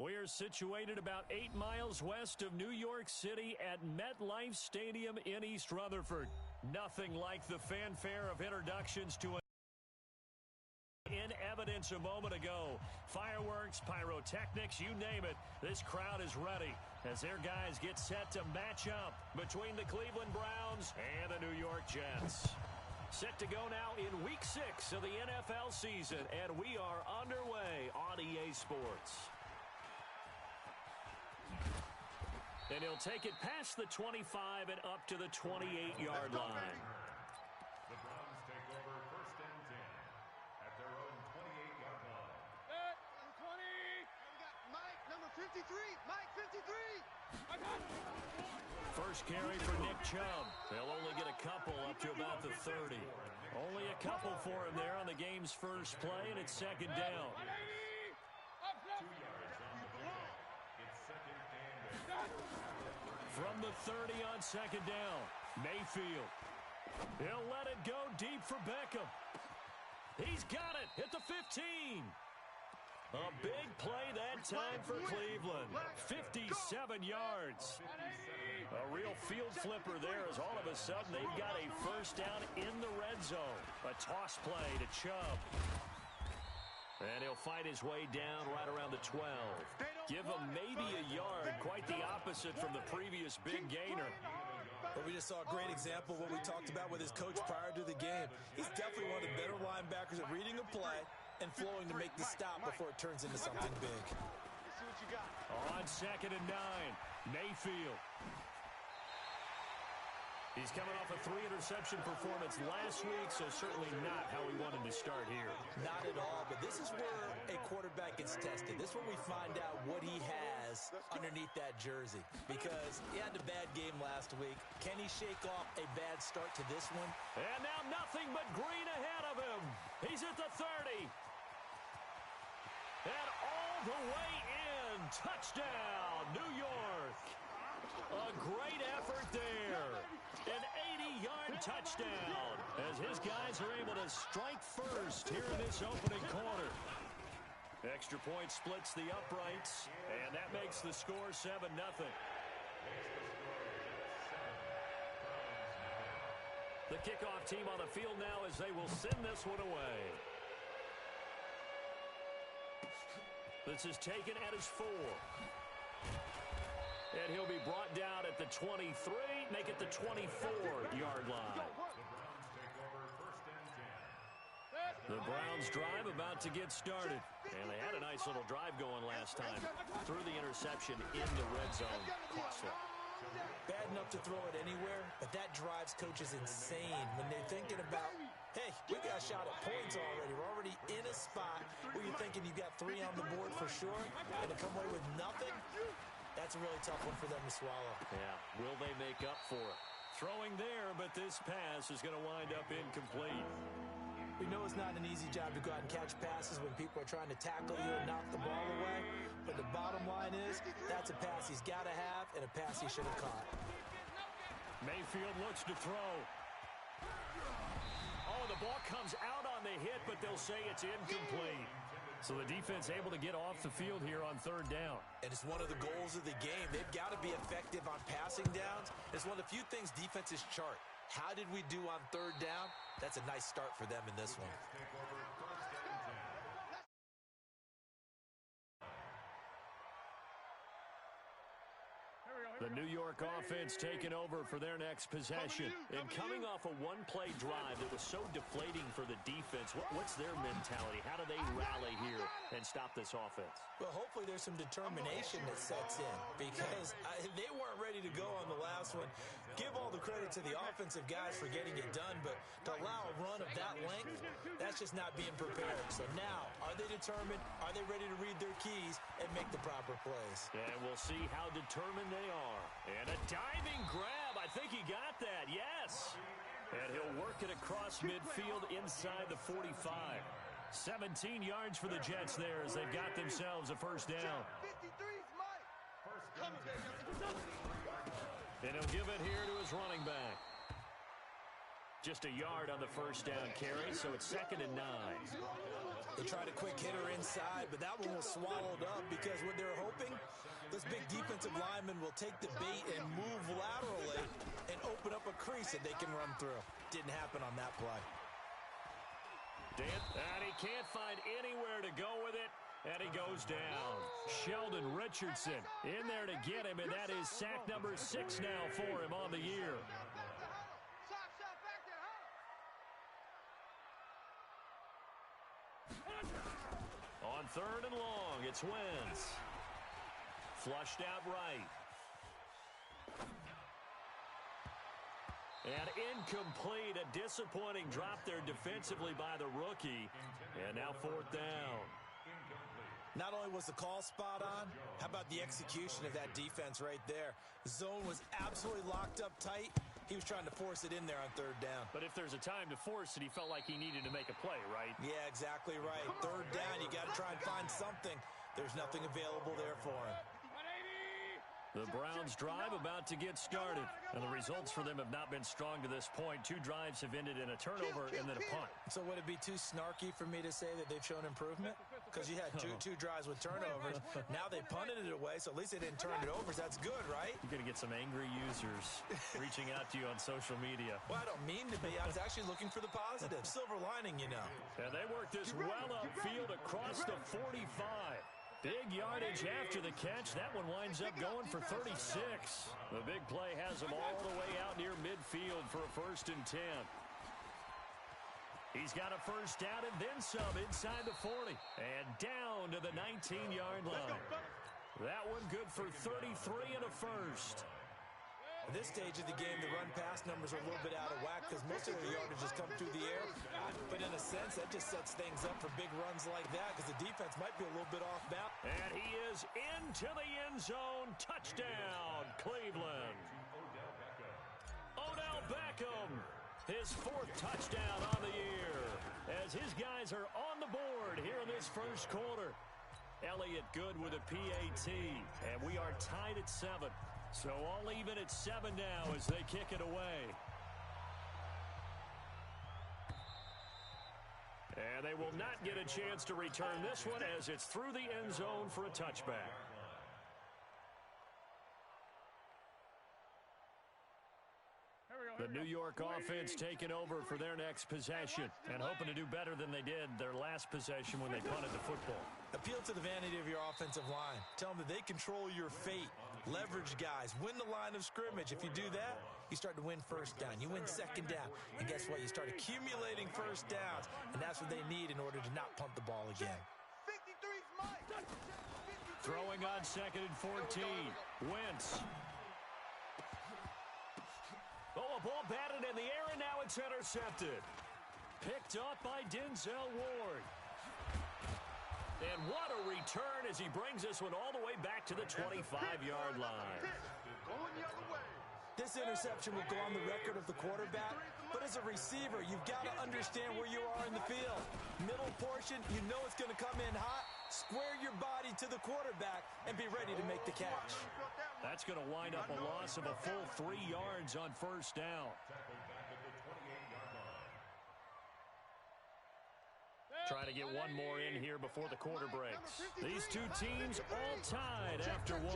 We are situated about 8 miles west of New York City at MetLife Stadium in East Rutherford. Nothing like the fanfare of introductions to in evidence a moment ago. Fireworks, pyrotechnics, you name it. This crowd is ready as their guys get set to match up between the Cleveland Browns and the New York Jets. Set to go now in Week 6 of the NFL season, and we are underway on EA Sports. And he'll take it past the 25 and up to the 28-yard line. The Browns take over first and 10 at their own 28-yard line. Number 20. We got Mike, number 53. Mike, 53. First carry for Nick Chubb. They'll only get a couple up to about the 30. Only a couple for him there on the game's first play, and it's second down. 2 yards on the pickup. It's second and 8. From the 30 on second down, Mayfield. He'll let it go deep for Beckham. He's got it at the 15. A big play that time for Cleveland. 57 yards. A real field flipper there as all of a sudden they've got a first down in the red zone. A toss play to Chubb. And he'll fight his way down right around the 12. Give him maybe a yard. Quite the opposite from the previous big gainer. But we just saw a great example of what we talked about with his coach prior to the game. He's definitely one of the better linebackers at reading a play and flowing to make the stop before it turns into something big. See what you got. On second and 9, Mayfield. He's coming off a 3-interception performance last week, so certainly not how we wanted to start here. Not at all, but this is where a quarterback gets tested. This is where we find out what he has underneath that jersey. Because he had a bad game last week. Can he shake off a bad start to this one? And now nothing but green ahead of him. He's at the 30. And all the way in. Touchdown, New York. A great effort there. An 80-yard touchdown as his guys are able to strike first here in this opening quarter. Extra point splits the uprights, and that makes the score 7-0. The kickoff team on the field now as they will send this one away. This is taken at his 4. And he'll be brought down at the 23, make it the 24-yard line. The Browns drive about to get started. And they had a nice little drive going last time. Threw the interception in the red zone. Costly. Bad enough to throw it anywhere, but that drives coaches insane when they're thinking about, hey, we got a shot at points already. We're already in a spot where you're thinking you got 3 on the board for sure, and to come away with nothing, that's a really tough one for them to swallow. Yeah, will they make up for it? Throwing there, but this pass is going to wind up incomplete. We know it's not an easy job to go out and catch passes when people are trying to tackle you and knock the ball away. But the bottom line is, that's a pass he's got to have and a pass he should have caught. Mayfield looks to throw. Oh, the ball comes out on the hit, but they'll say it's incomplete. So the defense able to get off the field here on third down. And it's one of the goals of the game. They've got to be effective on passing downs. It's one of the few things defenses chart. How did we do on third down? That's a nice start for them in this one. The New York offense taking over for their next possession. And coming off a one-play drive that was so deflating for the defense, what's their mentality? How do they rally here and stop this offense? Well, hopefully there's some determination that sets in because they weren't ready to go on the last one. Give all the credit to the offensive guys for getting it done, but to allow a run of that length, that's just not being prepared. So now, are they determined? Are they ready to read their keys and make the proper plays? And we'll see how determined they are. And a diving grab. I think he got that. Yes. And he'll work it across midfield inside the 45. 17 yards for the Jets there as they've got themselves a first down. And he'll give it here to his running back. Just a yard on the first down carry, so it's 2nd and 9. They tried a quick hitter inside, but that one was swallowed up because what they're hoping they'll take the bait and move laterally and open up a crease that they can run through. Didn't happen on that play. And he can't find anywhere to go with it, and he goes down. Sheldon Richardson in there to get him, and that is sack number 6 now for him on the year. On 3rd and long, it's Wentz. Flushed out right. And incomplete. A disappointing drop there defensively by the rookie. And now 4th down. Not only was the call spot on, how about the execution of that defense right there? Zone was absolutely locked up tight. He was trying to force it in there on 3rd down. But if there's a time to force it, he felt like he needed to make a play, right? Yeah, exactly right. 3rd down, you got to try and find something. There's nothing available there for him. The Browns' drive about to get started, and the results for them have not been strong to this point. 2 drives have ended in a turnover and then a punt. So would it be too snarky for me to say that they've shown improvement? Because you had two drives with turnovers. Now they punted it away, so at least they didn't turn it over. So that's good, right? You're going to get some angry users reaching out to you on social media. Well, I don't mean to be. I was actually looking for the positive. Silver lining, you know. And they work this well upfield across the 45. Big yardage after the catch. That one winds up going for 36. The big play has them all the way out near midfield for a 1st and 10. He's got a 1st down and then some inside the 40. And down to the 19-yard line. That one good for 33 and a 1st. At this stage of the game, the run-pass numbers are a little bit out of whack because most of their yardage has come through the air. But in a sense, that just sets things up for big runs like that because the defense might be a little bit off balance. And he is into the end zone. Touchdown, Cleveland. Odell Beckham, his 4th touchdown on the year as his guys are on the board here in this 1st quarter. Elliott Good with a PAT, and we are tied at 7. So all even at 7 now as they kick it away. And they will not get a chance to return this one as it's through the end zone for a touchback. The New York offense taking over for their next possession and hoping to do better than they did their last possession when they punted the football. Appeal to the vanity of your offensive line. Tell them that they control your fate. Leverage guys. Win the line of scrimmage. If you do that, you start to win 1st down. You win 2nd down. And guess what? You start accumulating 1st downs. And that's what they need in order to not punt the ball again. 53's Mike. Throwing on 2nd and 14. Wentz. Oh, a ball batted in the air, and now it's intercepted. Picked up by Denzel Ward. And what a return as he brings this one all the way back to the 25-yard line. Going the other way. This interception will go on the record of the quarterback, but as a receiver, you've got to understand where you are in the field. Middle portion, you know it's going to come in hot. Square your body to the quarterback and be ready to make the catch. That's going to wind up a loss of a full 3 yards on 1st down. Trying to get one more in here before the quarter breaks. These 2 teams all tied after 1.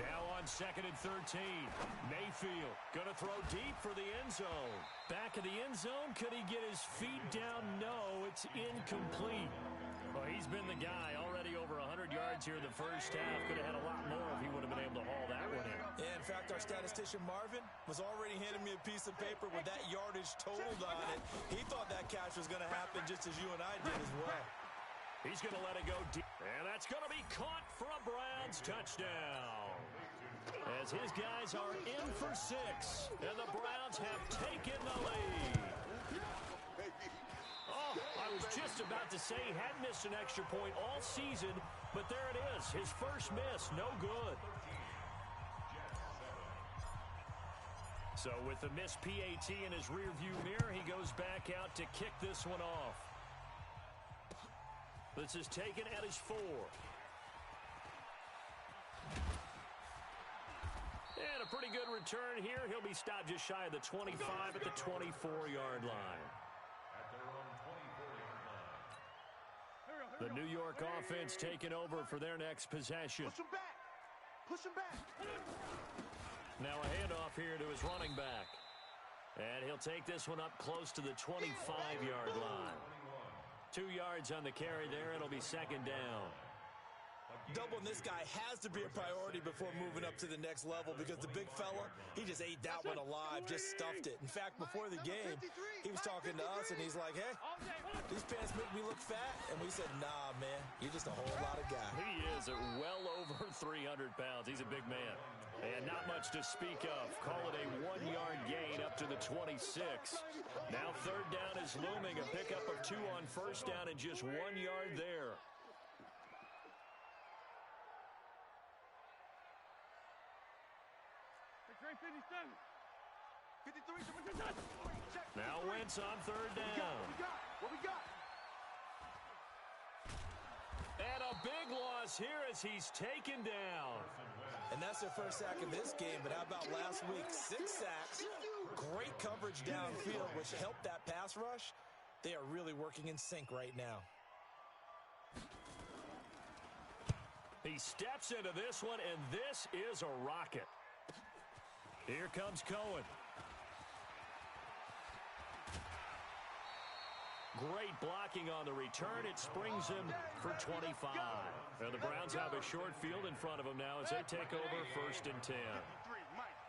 Now on 2nd and 13. Mayfield going to throw deep for the end zone. Back of the end zone. Could he get his feet down? No, it's incomplete. Well, he's been the guy. Already over 100 yards here in the 1st half. Could have had a lot more if he would have been able to haul that one in. Yeah, in fact, our statistician Marvin was already handing me a piece of paper with that yardage totaled on it. He thought that catch was going to happen just as you and I did as well. He's going to let it go deep. And that's going to be caught for a Browns touchdown. As his guys are in for 6. And the Browns have taken the lead. Oh, I was just about to say he hadn't missed an extra point all season, but there it is. His first miss, no good. So with the missed PAT in his rearview mirror, he goes back out to kick this one off. This is taken at his 4. And a pretty good return here. He'll be stopped just shy of the 25 at the 24-yard line. At their own 24-yard line. The New York offense taking over for their next possession. Push him back. Push him back. Now a handoff here to his running back. And he'll take this one up close to the 25-yard line. 2 yards on the carry there. It'll be second down. Doubling this guy has to be a priority before moving up to the next level because the big fella, he just ate that one alive, just stuffed it. In fact, before the game, he was talking to us, and he's like, hey, these pants make me look fat. And we said, nah, man, you're just a whole lot of guy. He is at well over 300 pounds. He's a big man. And not much to speak of. Call it a 1-yard gain up to the 26. Now third down is looming. A pickup of 2 on first down and just 1 yard there. Now Wentz on third down. What we got? And a big loss here as he's taken down. And that's their first sack of this game, but how about last week? 6 sacks, great coverage downfield, which helped that pass rush. They are really working in sync right now. He steps into this one, and this is a rocket. Here comes Cohen. Great blocking on the return. It springs him for 25. Now the Browns have a short field in front of them now as they take over first and 10.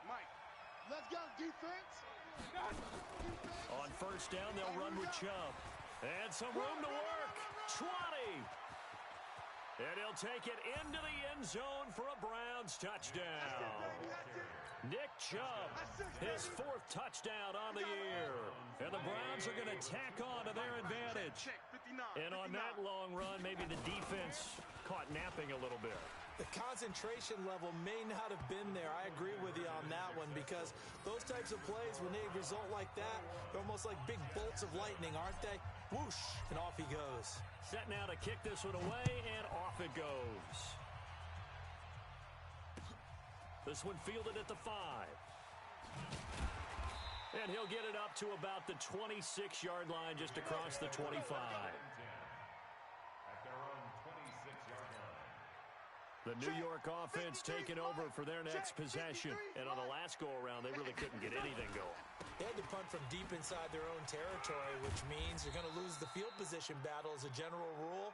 Mike. Let's go, defense. On first down, they'll run with Chubb. And some room to work. 20. And he'll take it into the end zone for a Browns touchdown. Nick Chubb, his 4th touchdown on the year. And the Browns are going to tack on to their advantage. And on that long run, maybe the defense caught napping a little bit. The concentration level may not have been there. I agree with you on that one because those types of plays, when they result like that, they're almost like big bolts of lightning, aren't they? Whoosh, and off he goes. Set now to kick this one away, and off it goes. This one fielded at the 5. And he'll get it up to about the 26-yard line just across the 25. The New York offense taking over for their next possession. And on the last go-around, they really couldn't get anything going. They had to punt from deep inside their own territory, which means they're going to lose the field position battle as a general rule.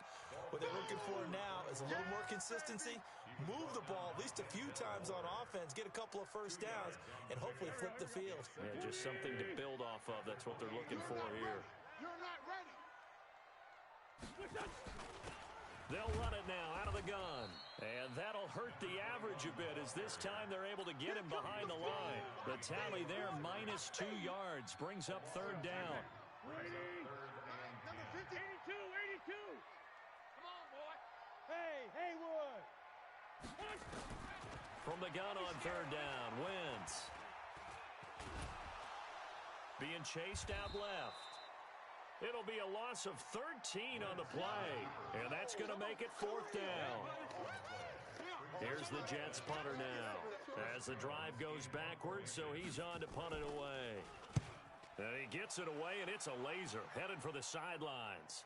What they're looking for now is a little more consistency, move the ball at least a few times on offense, get a couple of first downs, and hopefully flip the field. Yeah, just something to build off of. That's what they're looking for here. You're not ready. They'll run it now out of the gun. And that'll hurt the average a bit as this time they're able to get him behind the line. The tally there, minus 2 yards, brings up third down. Number 50. 82. Come on, boy. Hey, Haywood. From the gun on third down, Wentz. Being chased out left. It'll be a loss of 13 on the play, and that's going to make it 4th down. Here's the Jets punter now as the drive goes backwards, so he's on to punt it away. And he gets it away, and it's a laser headed for the sidelines.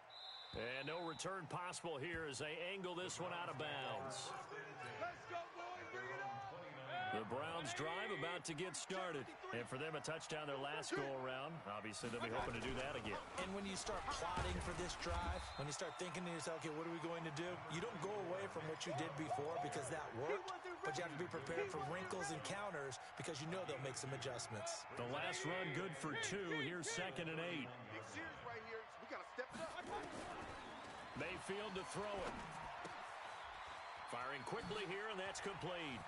And no return possible here as they angle this one out of bounds. Let's go, boys. Bring it on. The Browns drive about to get started. And for them, a touchdown their last go-around. Obviously, they'll be hoping to do that again. And when you start plotting for this drive, when you start thinking to yourself, okay, what are we going to do? You don't go away from what you did before because that worked, but you have to be prepared for wrinkles and counters because you know they'll make some adjustments. The last run good for 2. Here's 2nd and 8. Big series right here. We got to step it up. Mayfield to throw it. Firing quickly here, and that's complete.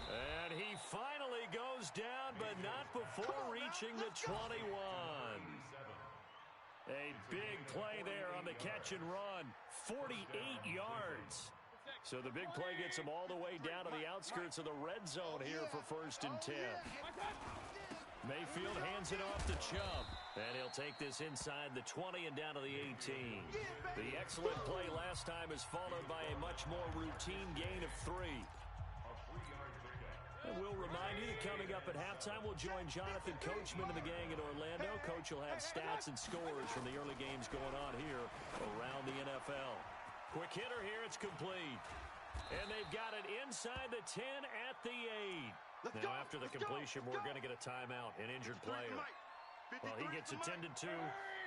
And he finally goes down, but not before reaching the 21. A big play there on the catch and run. 48 yards. So the big play gets him all the way down to the outskirts of the red zone here for 1st and 10. Mayfield hands it off to Chubb. And he'll take this inside the 20 and down to the 18. The excellent play last time is followed by a much more routine gain of 3. And we'll remind you that coming up at halftime, we'll join Jonathan Coachman and the gang in Orlando. Coach will have stats and scores from the early games going on here around the NFL. Quick hitter here, it's complete. And they've got it inside the 10 at the 8. Now, after the completion, we're going to get a timeout, an injured player. Well, he gets attended to.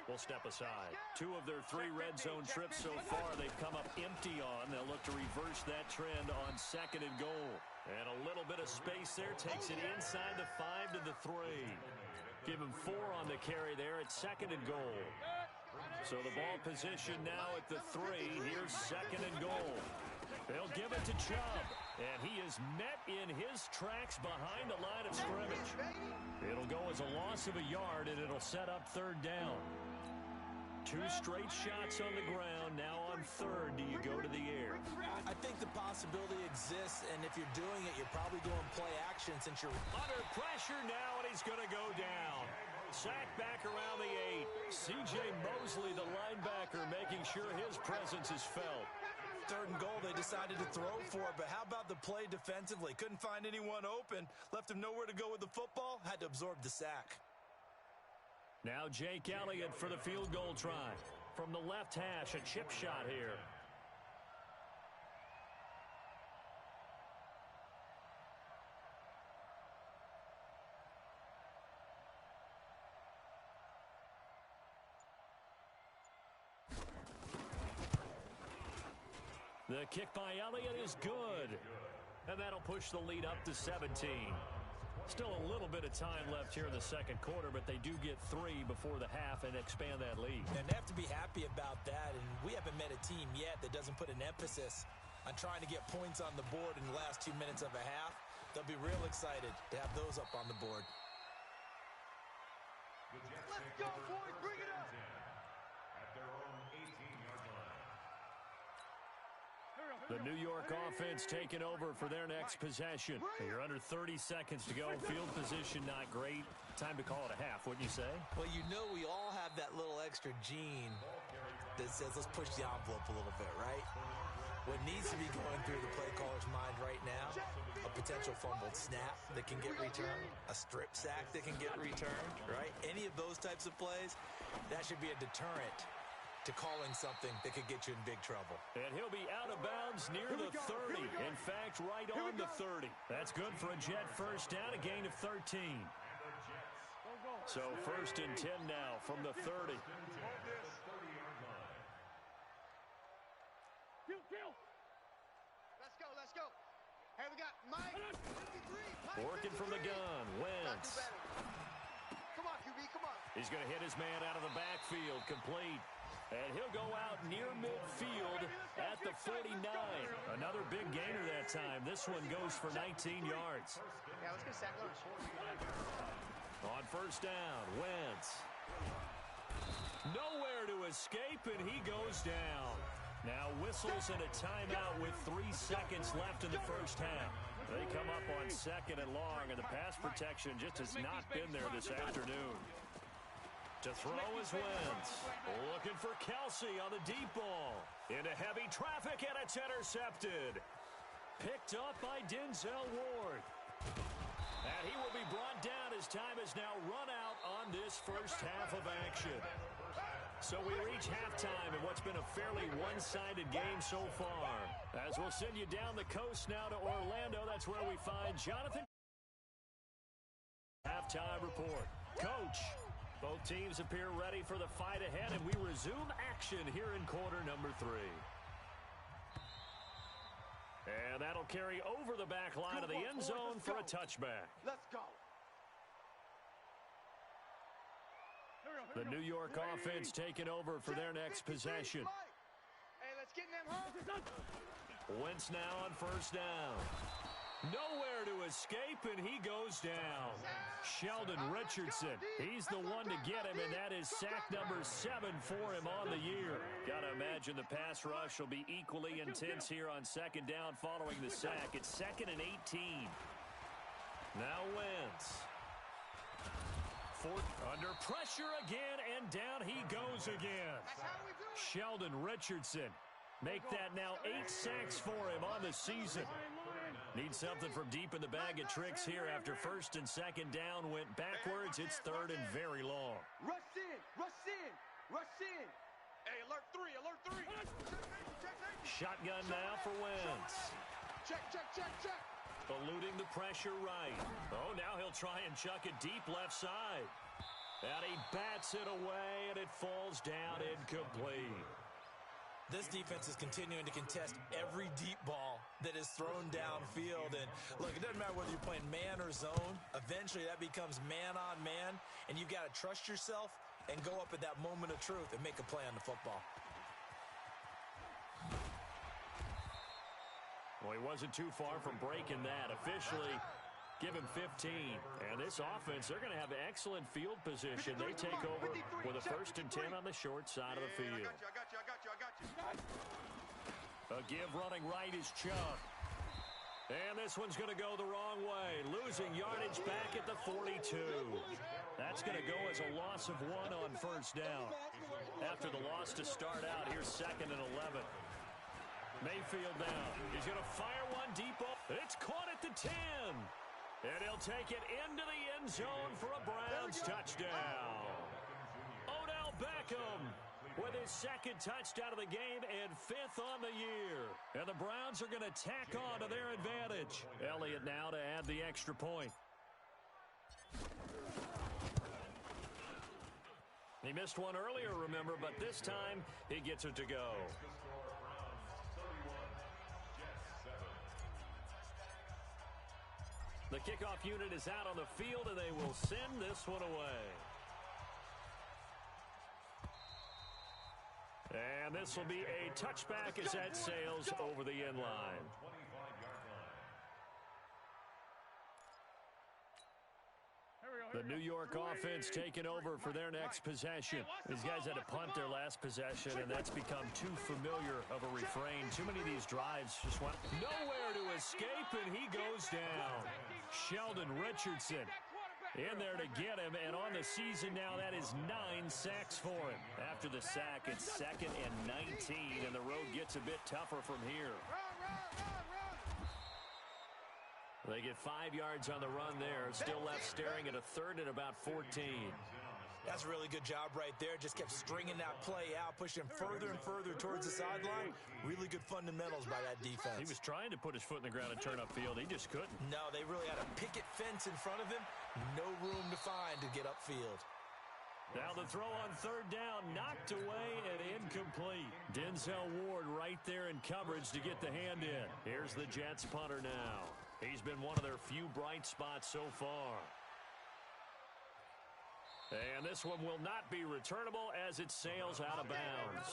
We'll step aside. 2 of their 3 red zone trips so far, they've come up empty on. They'll look to reverse that trend on 2nd and goal. And a little bit of space there takes it inside the 5 to the 3. Give him 4 on the carry there at 2nd and goal. So the ball position now at the 3. Here's 2nd and goal. They'll give it to Chubb. And he is met in his tracks behind the line of scrimmage. It'll go as a loss of a yard, and it'll set up 3rd down. 2 straight shots on the ground. Now on 3rd, do you go to the air? I think the possibility exists, and if you're doing it, you're probably going play action since you're under pressure now, and he's going to go down. Sacked back around the 8. C.J. Mosley, the linebacker, making sure his presence is felt. 3rd and goal, they decided to throw for it, but how about the play defensively? Couldn't find anyone open, left him nowhere to go with the football, had to absorb the sack. Now Jake Elliott for the field goal try. From the left hash, a chip shot here. The kick by Elliott is good. And that'll push the lead up to 17. Still a little bit of time left here in the 2nd quarter, but they do get 3 before the half and expand that lead. And they have to be happy about that, and we haven't met a team yet that doesn't put an emphasis on trying to get points on the board in the last 2 minutes of a half. They'll be real excited to have those up on the board. Let's go, boys! Bring it up! At their own 18-yard line. The New York offense taking over for their next possession. You're under 30 seconds to go. Field position not great. Time to call it a half, wouldn't you say? Well, you know we all have that little extra gene that says let's push the envelope a little bit, right? What needs to be going through the play caller's mind right now, a potential fumbled snap that can get returned, a strip sack that can get returned, right? Any of those types of plays, that should be a deterrent to calling something that could get you in big trouble. And he'll be out of bounds near the 30. In fact, right on the 30. That's good for a Jet first down, a gain of 13. So 1st and 10 now from the 30. Let's go. Hey, we got Mike 53. Working from the gun, Wentz. Come on, QB, come on. He's going to hit his man out of the backfield, complete. And he'll go out near midfield at the 49. Another big gainer that time. This one goes for 19 yards. Yeah, let's get a sack lunch. On 1st down, Wentz. Nowhere to escape, and he goes down. Now whistles and a timeout with 3 seconds left in the 1st half. They come up on 2nd and long, and the pass protection just has not been there this afternoon. To throw is Wentz. Looking for Kelsey on the deep ball. Into heavy traffic, and it's intercepted. Picked up by Denzel Ward. And he will be brought down as time has now run out on this 1st half of action. So we reach halftime in what's been a fairly one-sided game so far. As we'll send you down the coast now to Orlando, that's where we find Jonathan. Halftime report. Coach. Both teams appear ready for the fight ahead, and we resume action here in quarter number 3. And that'll carry over the back line of the end zone for a touchback. Let's go. The New York offense taking over for their next possession. Hey, let's get in them home. Wentz now on 1st down. Nowhere to escape, and he goes down. Sheldon Richardson, he's the one to get him, and that is sack number 7 for him on the year. Got to imagine the pass rush will be equally intense here on 2nd down following the sack. It's 2nd and 18. Now Wentz. fourth. Under pressure again, and down he goes again. Sheldon Richardson. Make that now 8 sacks for him on the season. Needs something from deep in the bag of tricks here after first and second down went backwards. It's third and very long. Rush in, rush in, rush in. Hey, alert 3, alert 3. Shotgun now for Wentz. Check, check, check, check. Eluding the pressure right. Oh, now he'll try and chuck it deep left side. And he bats it away, and it falls down incomplete. This defense is continuing to contest every deep ball that is thrown downfield. And look, it doesn't matter whether you're playing man or zone. Eventually, that becomes man on man, and you've got to trust yourself and go up at that moment of truth and make a play on the football. Well, he wasn't too far from breaking that. Officially, give him 15. And this offense, they're going to have excellent field position. They take over with a 1st and 10 on the short side of the field. I got you. A give running right is Chubb. And this one's going to go the wrong way. Losing yardage back at the 42. That's going to go as a loss of 1 on first down. After the loss to start out, here's 2nd and 11. Mayfield now. He's going to fire one deep. It's caught at the 10. And he'll take it into the end zone for a Browns touchdown. Odell Beckham with his 2nd touchdown of the game and 5th on the year. And the Browns are going to tack on to their advantage. Elliott now to add the extra point. He missed one earlier, remember, but this time he gets it to go. The kickoff unit is out on the field, and they will send this one away. And this will be a touchback as that sails over the end line. The New York offense taking over for their next possession. These guys had to punt their last possession, and that's become too familiar of a refrain. Too many of these drives just went nowhere to escape, and he goes down. Sheldon Richardson in there to get him, and on the season now, that is 9 sacks for him. After the sack, it's 2nd and 19, and the road gets a bit tougher from here. They get 5 yards on the run there. Still left staring at a 3rd and about 14. That's a really good job right there. Just kept stringing that play out, pushing further and further towards the sideline. Really good fundamentals by that defense. He was trying to put his foot in the ground and turn upfield. He just couldn't. No, they really had a picket fence in front of him. No room to find to get upfield. Now the throw on 3rd down, knocked away and incomplete. Denzel Ward right there in coverage to get the hand in. Here's the Jets punter now. He's been one of their few bright spots so far. And this one will not be returnable as it sails out of bounds.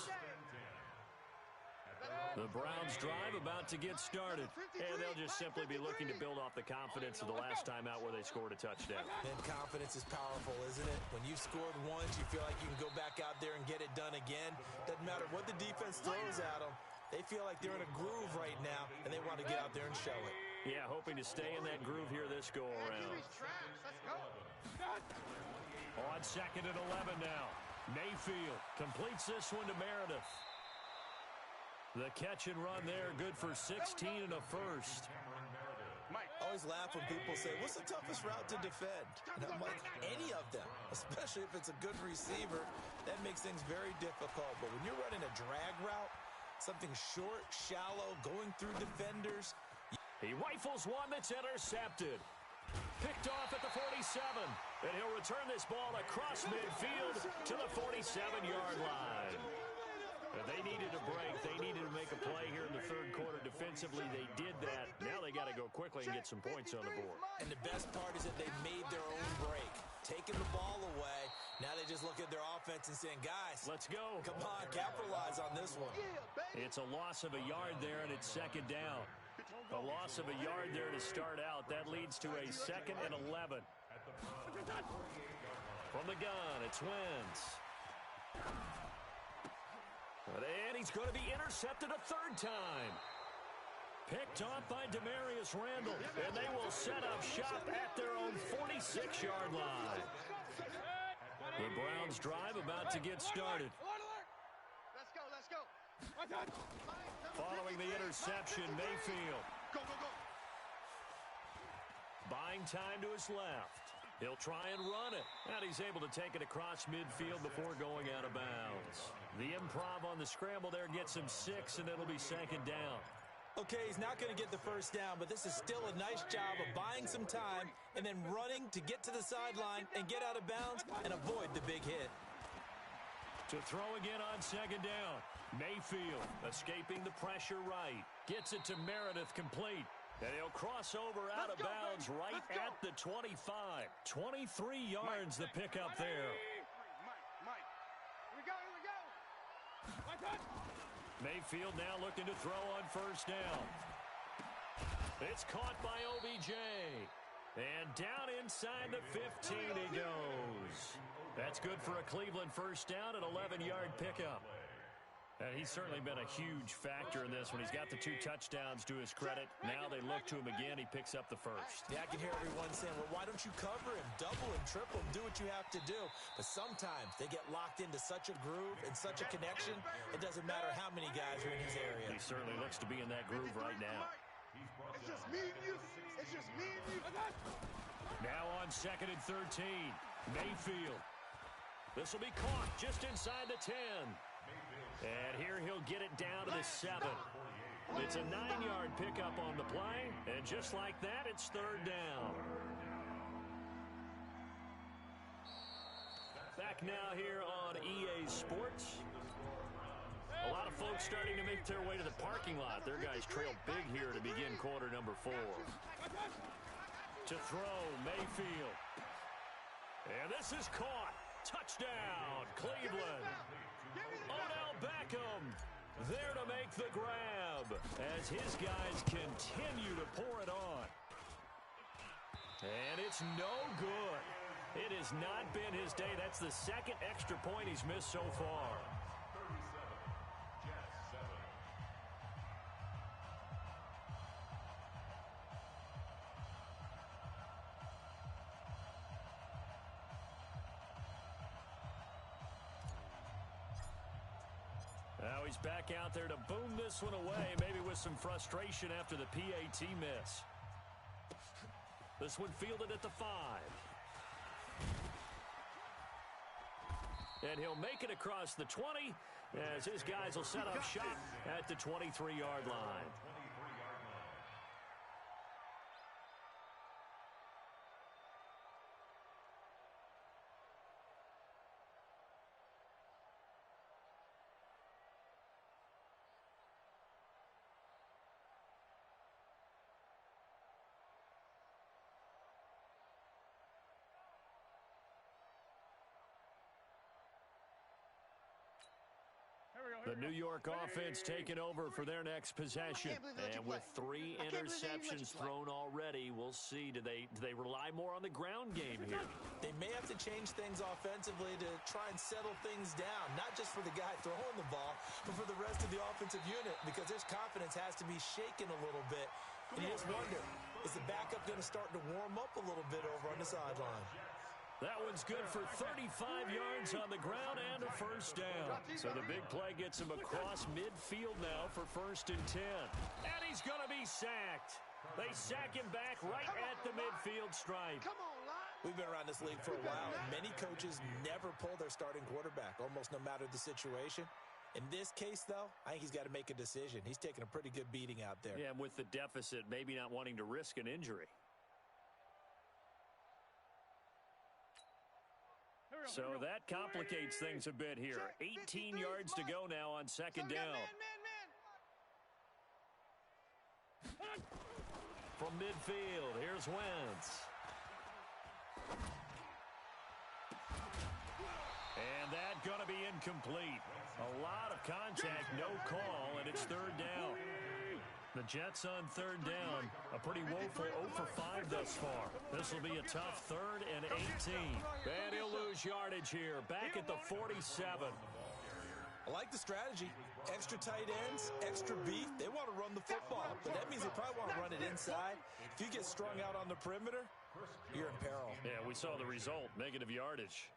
The Browns drive about to get started, and they'll just simply be looking to build off the confidence of the last time out where they scored a touchdown. And confidence is powerful, isn't it? When you've scored once, you feel like you can go back out there and get it done again. Doesn't matter what the defense throws at them. They feel like they're in a groove right now, and they want to get out there and show it. Yeah, hoping to stay in that groove here this go-around. On 2nd and 11 now. Mayfield completes this one to Meredith. The catch and run there, good for 16 and a 1st. I always laugh when people say, what's the toughest route to defend? And I'm like, any of them, especially if it's a good receiver. That makes things very difficult. But when you're running a drag route, something short, shallow, going through defenders. He rifles one that's intercepted. Picked off at the 47. And he'll return this ball across midfield to the 47-yard line. They needed a break. They needed to make a play here in the 3rd quarter. Defensively, they did that. Now they got to go quickly and get some points on the board. And the best part is that they made their own break. Taking the ball away. Now they just look at their offense and saying, guys, let's go. Come on, capitalize on this one. It's a loss of a yard there, and it's 2nd down. A loss of a yard there to start out. That leads to a 2nd and 11. From the gun, it's Wentz. And he's going to be intercepted a 3rd time. Picked off by Demarius Randall, and they will set up shop at their own 46-yard line. The Browns drive about to get started. Let's go, let's go. Following the interception, Mayfield. Go, go, go. Buying time to his left. He'll try and run it. And he's able to take it across midfield before going out of bounds. The improv on the scramble there gets him 6, and it'll be second down. Okay, he's not going to get the first down, but this is still a nice job of buying some time and then running to get to the sideline and get out of bounds and avoid the big hit. To throw again on second down. Mayfield escaping the pressure right. Gets it to Meredith complete. And he'll cross over out of bounds right at the 25. 23 yards the pickup there. Mike. Here we go, here we go. Mayfield now looking to throw on first down. It's caught by OBJ. And down inside the 15 he goes. That's good for a Cleveland first down, an 11-yard pickup. And he's certainly been a huge factor in this when he's got the 2 touchdowns to his credit. Now they look to him again. He picks up the first. Yeah, I can hear everyone saying, well, why don't you cover him, double him, triple him, do what you have to do. But sometimes they get locked into such a groove and such a connection, it doesn't matter how many guys are in his area. He certainly looks to be in that groove right now. It's just me and you. It's just me and you. Now on second and 13, Mayfield. This will be caught just inside the 10. And here he'll get it down to the 7. It's a 9-yard pickup on the play, and just like that, it's third down. Back now here on EA Sports. A lot of folks starting to make their way to the parking lot. Their guys trail big here to begin quarter number 4. To throw, Mayfield. And this is caught. Touchdown, Cleveland. Odell Beckham there to make the grab as his guys continue to pour it on. And it's no good. It has not been his day. That's the second extra point he's missed so far. Now he's back out there to boom this one away, maybe with some frustration after the PAT miss. This one fielded at the 5. And he'll make it across the 20 as his guys will set up shop at the 23-yard line. The New York offense taking over for their next possession. And with 3 interceptions thrown already, we'll see. Do they rely more on the ground game here? They may have to change things offensively to try and settle things down, not just for the guy throwing the ball, but for the rest of the offensive unit, because their confidence has to be shaken a little bit. And you just wonder, is the backup going to start to warm up a little bit over on the sideline? That one's good for 35 yards on the ground and a first down. So the big play gets him across midfield now for first and 10. And he's going to be sacked. They sack him back right at the midfield stripe. Come on, Lyle. We've been around this league for a while, and many coaches never pull their starting quarterback, almost no matter the situation. In this case, though, I think he's got to make a decision. He's taking a pretty good beating out there. Yeah, and with the deficit, maybe not wanting to risk an injury. So that complicates things a bit here. 18 yards to go now on second down. From midfield, here's Wentz. And that going to be incomplete. A lot of contact, no call, and it's third down. The Jets on third down, a pretty woeful 0 for 5 thus far. This will be a tough third and 18. And he'll lose yardage here, back at the 47. I like the strategy. extra tight ends, extra beef. They want to run the football, but that means they probably want to run it inside. If you get strung out on the perimeter, you're in peril. Yeah, we saw the result, negative yardage.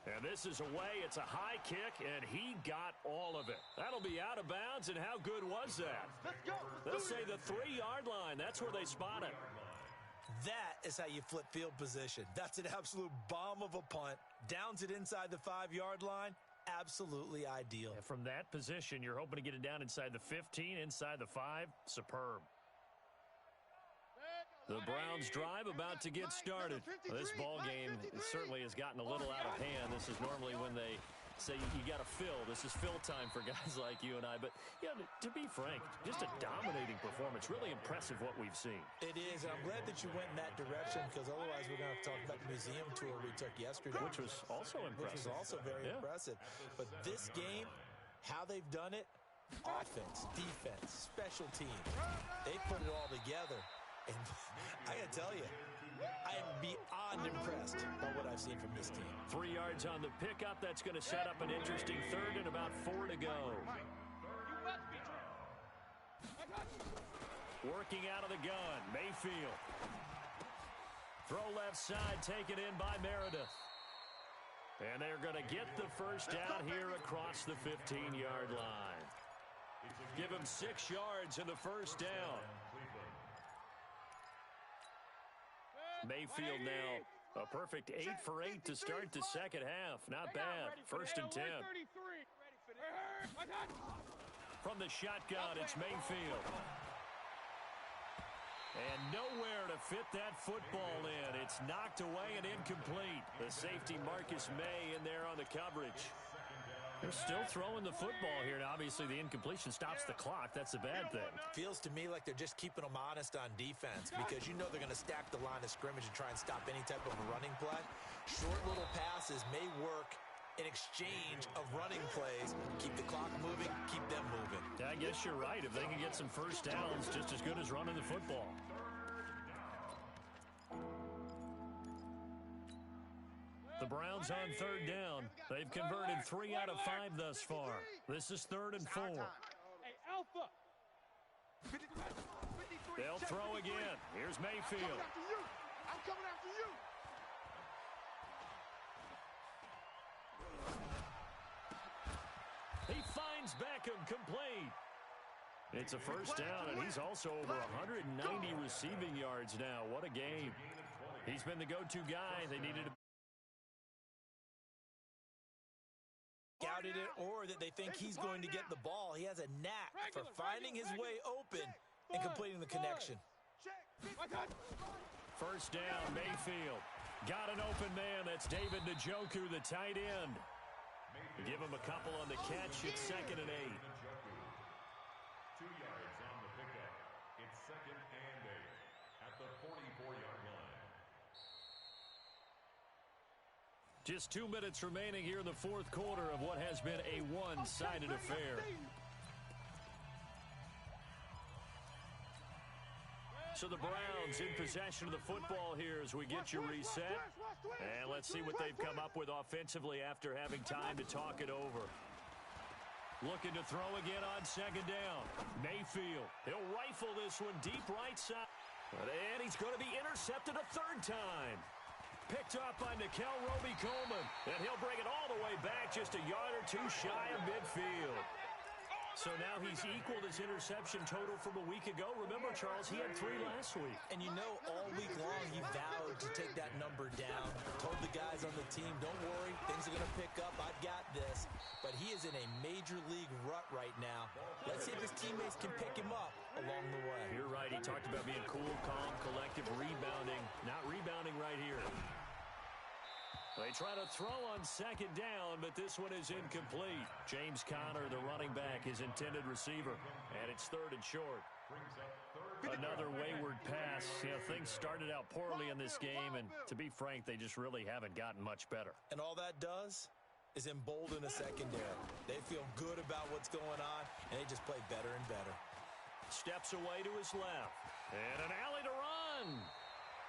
And this is away. It's a high kick, and he got all of it. That'll be out of bounds, and how good was that? Let's go. They'll say the 3-yard line. That's where they spot it. That is how you flip field position. That's an absolute bomb of a punt. Downs it inside the 5-yard line. Absolutely ideal. And from that position, you're hoping to get it down inside the 15, inside the 5. Superb. The Browns drive about to get started. This ball game certainly has gotten a little out of hand. This is normally when they say you got to fill. This is fill time for guys like you and I. But, yeah, to be frank, just a dominating performance. Really impressive what we've seen. It is, and I'm glad that you went in that direction because otherwise we're going to have to talk about the museum tour we took yesterday. Which was also impressive. Which was also very impressive. But this game, how they've done it, offense, defense, special teams, they put it all together. And I got to tell you, I am beyond impressed by what I've seen from this team. 3 yards on the pickup. That's going to set up an interesting third and about 4 to go. Working out of the gun, Mayfield. Throw left side, taken in by Meredith. And they're going to get the first down here across the 15-yard line. Give him 6 yards in the first down. Mayfield now a perfect 8 for 8 to start the second half. Not bad. First and 10. From the shotgun, it's Mayfield. And nowhere to fit that football in. It's knocked away and incomplete. The safety Marcus May in there on the coverage. They're still throwing the football here. Now, obviously, the incompletion stops the clock. That's a bad thing. Feels to me like they're just keeping them honest on defense because you know they're going to stack the line of scrimmage and try and stop any type of a running play. Short little passes may work in exchange of running plays. Keep the clock moving, keep them moving. I guess you're right. If they can get some first downs, just as good as running the football. The Browns on third down. They've converted 3 out of 5 thus far. This is 3rd and 4. Hey, Alpha. They'll throw again. Here's Mayfield. I'm coming after you. He finds Beckham complete. It's a first down, and he's also over 190 receiving yards now. What a game. He's been the go-to guy. They needed to scouted it, or that they think he's going to get the ball. He has a knack for finding his way open and completing the connection. First down, Mayfield. Got an open man. That's David Njoku, the tight end. Give him a couple on the catch. It's 2nd and 8. 2 yards on the pickup. It's 2nd and 8 at the 44-yard line. Just 2 minutes remaining here in the 4th quarter of what has been a one-sided affair. So the Browns in possession of the football here as we get you reset. And let's see what they've come up with offensively after having time to talk it over. Looking to throw again on 2nd down. Mayfield. He'll rifle this one deep right side. And he's going to be intercepted a 3rd time. Picked up by Nickel Roby-Coleman. And he'll bring it all the way back just a yard or 2 shy of midfield. So now he's equaled his interception total from a week ago. Remember, Charles, he had 3 last week. And you know, all week long he vowed to take that number down. Told the guys on the team, don't worry, things are going to pick up. I've got this. But he is in a major league rut right now. Let's see if his teammates can pick him up along the way. You're right. He talked about being cool, calm, collective, rebounding. Not rebounding right here. They try to throw on 2nd down, but this one is incomplete. James Conner, the running back, his intended receiver. And it's 3rd and short. Another wayward pass. You know, things started out poorly in this game, and to be frank, they just really haven't gotten much better. And all that does is embolden a secondary. They feel good about what's going on, and they just play better and better. Steps away to his left. And an alley to run.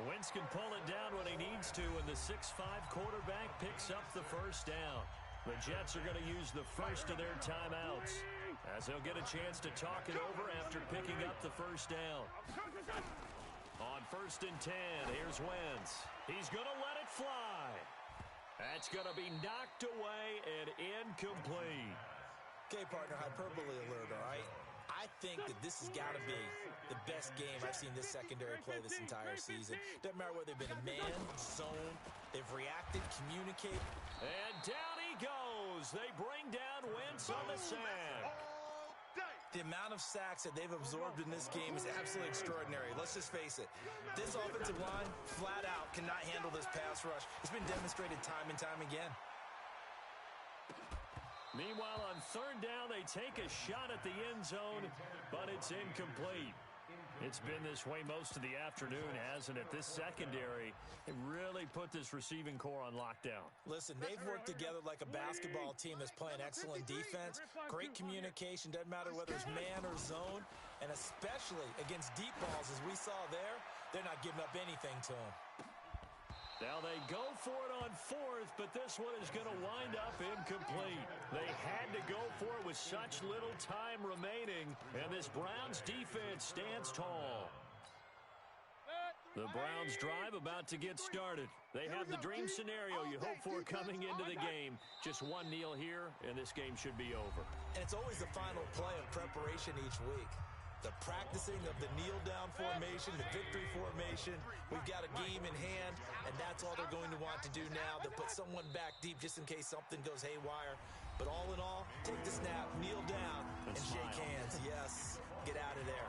Wentz can pull it down when he needs to, and the 6'5 quarterback picks up the first down. The Jets are going to use the first of their timeouts, as they'll get a chance to talk it over after picking up the first down. On 1st and 10, here's Wentz. He's going to let it fly. That's going to be knocked away and incomplete. Okay, partner, hyperbole alert, all right? I think that this has got to be the best game I've seen this secondary play this entire season. Doesn't matter whether they've been in man, zone, they've reacted, communicated. And down he goes. They bring down Wentz on the sack. The amount of sacks that they've absorbed in this game is absolutely extraordinary. Let's just face it. This offensive line, flat out, cannot handle this pass rush. It's been demonstrated time and time again. Meanwhile, on 3rd down, they take a shot at the end zone, but it's incomplete. It's been this way most of the afternoon, hasn't it? This secondary really put this receiving core on lockdown. Listen, they've worked together like a basketball team that's playing excellent defense, great communication, doesn't matter whether it's man or zone, and especially against deep balls, as we saw there, they're not giving up anything to them. Now they go for it on 4th, but this one is going to wind up incomplete. They had to go for it with such little time remaining, and this Browns defense stands tall. The Browns drive about to get started. They have the dream scenario you hope for coming into the game. Just one kneel here, and this game should be over. And it's always the final play of preparation each week. The practicing of the kneel-down formation, the victory formation. We've got a game in hand, and that's all they're going to want to do now. They'll put someone back deep just in case something goes haywire. But all in all, take the snap, kneel down, and shake hands. Yes, get out of there.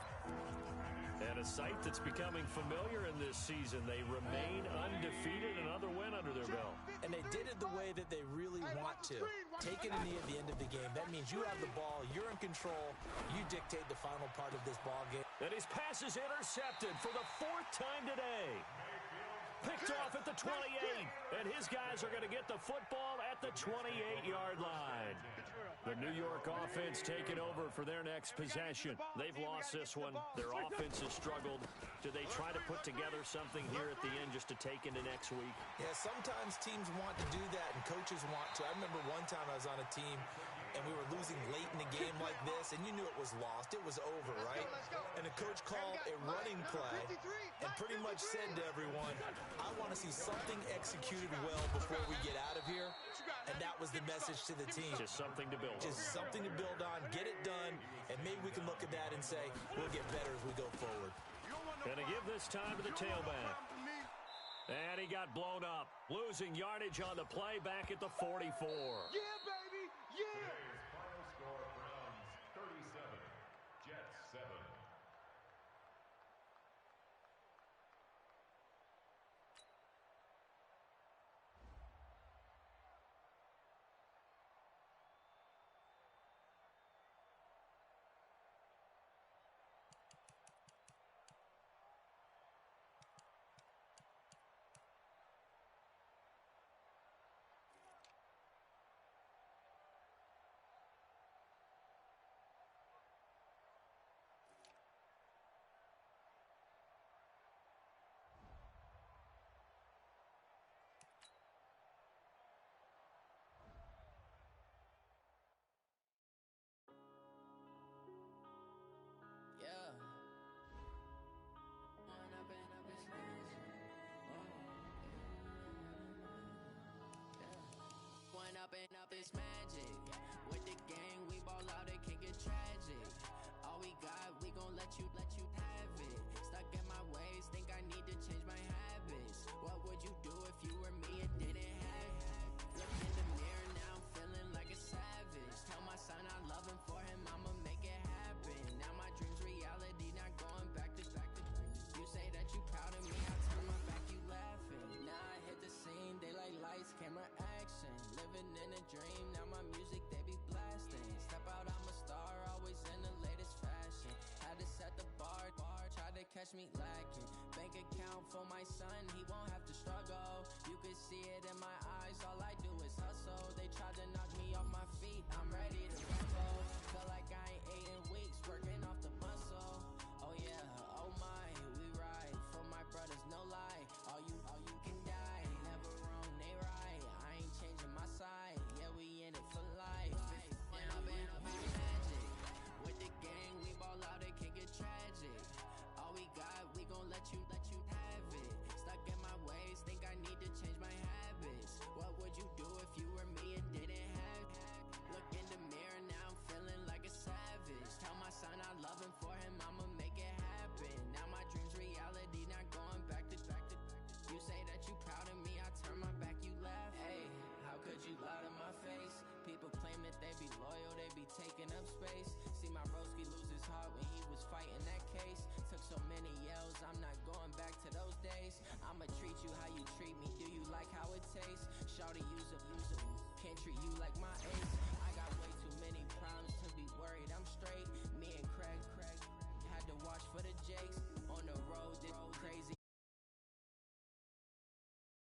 And a sight that's becoming familiar in this season. They remain undefeated, another win under their belt. And they did it the way that they really want to. Taking a knee at the end of the game. That means you have the ball, you're in control, you dictate the final part of this ball game. And his pass is intercepted for the 4th time today. Picked off at the 28, and his guys are going to get the football at the 28-yard line. The New York offense taking over for their next possession. They've lost this one. Their offense has struggled. Do they try to put together something here at the end just to take into next week? Yeah, sometimes teams want to do that, and coaches want to. I remember one time I was on a team, and we were losing late in the game like this, and you knew it was lost. It was over, right? And the coach called a running play and pretty much said to everyone, I want to see something executed well before we get out of here. And that was the message to the team. Just something to build on. Just something to build on, get it done, and maybe we can look at that and say, we'll get better as we go forward. Going to give this time to the tailback. And he got blown up, losing yardage on the play back at the 44. Yeah, baby, yeah! Today's final score, Browns 37, Jets 7. Up this magic. With the gang, we ball out, it can get tragic. All we got, we gon' let you have it. Stuck in my ways, think I need to change my habits. What would you do if you were me and didn't have it? Look in the mirror, now I'm feeling like a savage. Tell my son I love him, for him I'ma make it happen. Now my dream's reality, not going back to. You say that you proud of me, I turn my back, you laughing. Now I hit the scene, daylight lights, camera action. Living in a dream, now my music they be blasting. Step out, I'm a star, always in the latest fashion. Had to set the bar, try to catch me lacking. Bank account for my son, he won't have to struggle. You can see it in my eyes, all I do is hustle. They tried to knock me off my feet, I'm ready to rumble. Feel like I ain't ate in weeks, working off the muscle. Oh yeah, oh my, we ride for my brothers, no lie. taking up space. See my broski lose his heart when he was fighting that case. Took so many yells, I'm not going back to those days. I'ma treat you how you treat me, do you like how it tastes? Shawty, use a, can't treat you like my ace.